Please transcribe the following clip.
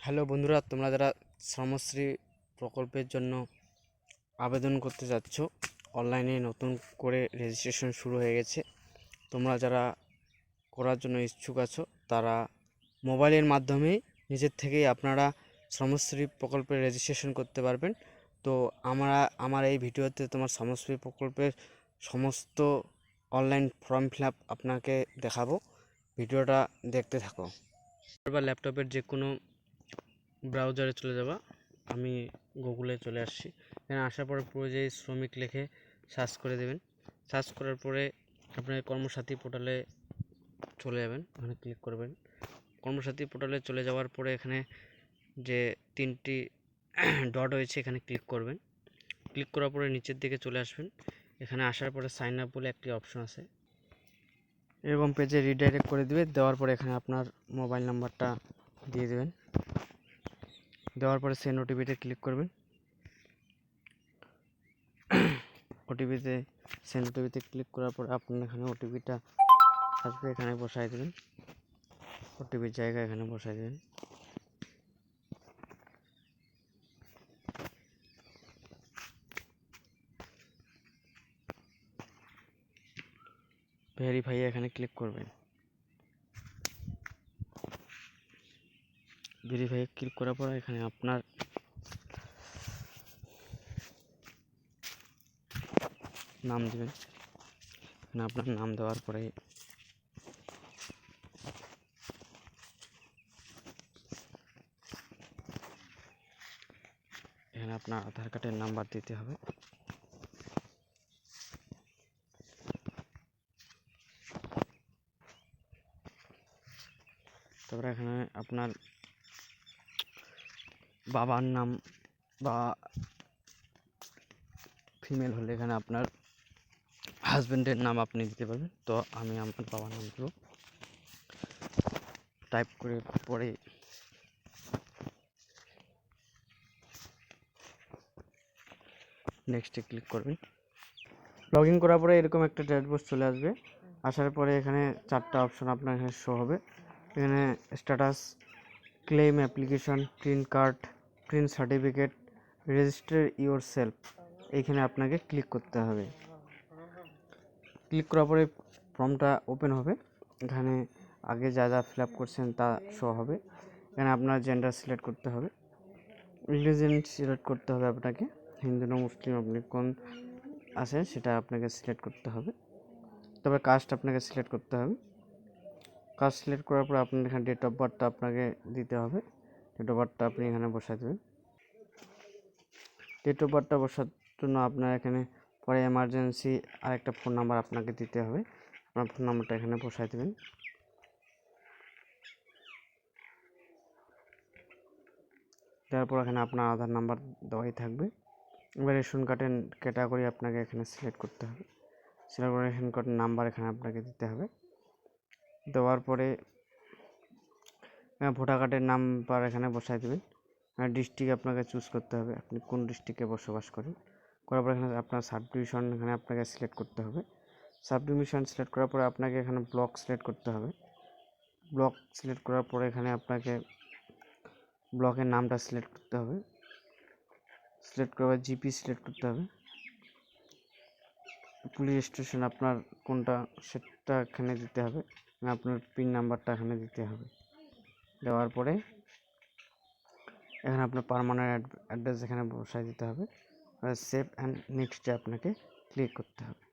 Hello বন্ধুরা, তোমরা যারা শ্রমশ্রী প্রকল্পের জন্য আবেদন করতে যাচ্ছ, অনলাইনে নতুন করে রেজিস্ট্রেশন শুরু হয়ে গেছে। তোমরা যারা করার জন্য ইচ্ছুক আছো তারা মোবাইলের মাধ্যমেই নিজের থেকেই আপনারা শ্রমশ্রী প্রকল্পের রেজিস্ট্রেশন করতে পারবেন। তো আমার এই ভিডিওতে তোমার শ্রমশ্রী প্রকল্পের সমস্ত অনলাইন ফর্ম ফিল আপ আপনাকে দেখাবো। ভিডিওটা দেখতে থাকো। বা ল্যাপটপের যে কোনো ব্রাউজারে চলে যাবা। আমি গুগলে চলে আসছি। এখানে আসার পরে পরিযায়ী শ্রমিক লিখে সার্চ করে দেবেন। সার্চ করার পরে আপনার কর্মসাথী পোর্টালে চলে যাবেন, ওখানে ক্লিক করবেন। কর্মসাথী পোর্টালে চলে যাওয়ার পরে এখানে যে তিনটি ডট হয়েছে এখানে ক্লিক করবেন। ক্লিক করার পরে নিচের দিকে চলে আসবেন। এখানে আসার পরে সাইন আপ বলে একটি অপশন আছে, এরকম পেজে রিডাইরেক্ট করে দেবে। দেওয়ার পরে এখানে আপনার মোবাইল নাম্বারটা দিয়ে দেবেন। দেওয়ার পরে সেন্ড ওটিপিতে ক্লিক করবেন। সেন্ড ওটিপিতে ক্লিক করার পর আপনার এখানে ওটিপিটা আসবে, এখানে বসাই দেবেন। ওটিপির জায়গা এখানে বসাই দেবেন। ভেরিফাই এখানে ক্লিক করবেন। ভেরিফাই ক্লিক করার পর এখানে আপনার নাম দেবেন। এখানে আপনার নাম দেওয়ার পরে এখানে আপনার আধার কার্ডের নাম্বার দিতে হবে। তারপরে এখানে আপনার বাবার নাম বা ফিমেল হলে এখানে আপনার হাজব্যান্ডের নাম আপনি দিতে পারবেন। তো আমি আমার বাবার নাম দেবো। টাইপ করে পরে নেক্সটে ক্লিক করবেন। লগ ইন করার পরে এরকম একটা ড্যাশবোর্ড চলে আসবে। আসার পরে এখানে চারটা অপশন আপনার এখানে শো হবে। এখানে status, claim application, print card, print certificate, register your self, এইখানে আপনাকে ক্লিক করতে হবে। ক্লিক করার পরে ফর্মটা ওপেন হবে। এখানে আগে যা যা ফিল আপ করছেন তা শো হবে। এখানে আপনার জেন্ডার সিলেক্ট করতে হবে, রিলিজিয়ন সিলেক্ট করতে হবে আপনাকে, হিন্দু না মুসলিম আপনি কোন আছে সেটা আপনাকে সিলেক্ট করতে হবে। তবে কাস্ট আপনাকে সিলেক্ট করতে হবে। কাস্ট সিলেক্ট করার পর আপনার এখানে ডেট অফ বার্থটা আপনাকে দিতে হবে। ডেট অফ বার্থটা আপনি এখানে বসাই দেবেন। ডেট অফ বার্থটা বসার জন্য আপনার এখানে পরে এমার্জেন্সি আরেকটা ফোন নাম্বার আপনাকে দিতে হবে। আপনার ফোন নাম্বারটা এখানে বসাই দেবেন। তারপর এখানে আপনার আধার নাম্বার দেওয়াই থাকবে। এবার রেশন কার্ডের ক্যাটাগরি আপনাকে এখানে সিলেক্ট করতে হবে। সিলেক্ট করে রেশন কার্ডের নাম্বার এখানে আপনাকে দিতে হবে। দেওয়ার পরে ভোটার কার্ডের নাম্বার এখানে বসাই দেবেন। ডিস্ট্রিক্ট আপনাকে চুজ করতে হবে, আপনি কোন ডিস্ট্রিক্টে বসবাস করেন। করার পর এখানে আপনার সাব ডিভিশন এখানে আপনাকে সিলেক্ট করতে হবে। সাব ডিভিশন সিলেক্ট করার পরে আপনাকে এখানে ব্লক সিলেক্ট করতে হবে। ব্লক সিলেক্ট করার পরে এখানে আপনাকে ব্লকের নামটা সিলেক্ট করতে হবে। সিলেক্ট করার জিপি সিলেক্ট করতে হবে। পুলিশ স্টেশন আপনার কোনটা সেটা এখানে দিতে হবে। আপনার পিন নাম্বারটা এখানে দিতে হবে। দেওয়ার পরে এখানে আপনার পার্মানেন্ট অ্যাড্রেস এখানে বসাই দিতে হবে। সেভ অ্যান্ড নেক্সটে আপনাকে ক্লিক করতে হবে।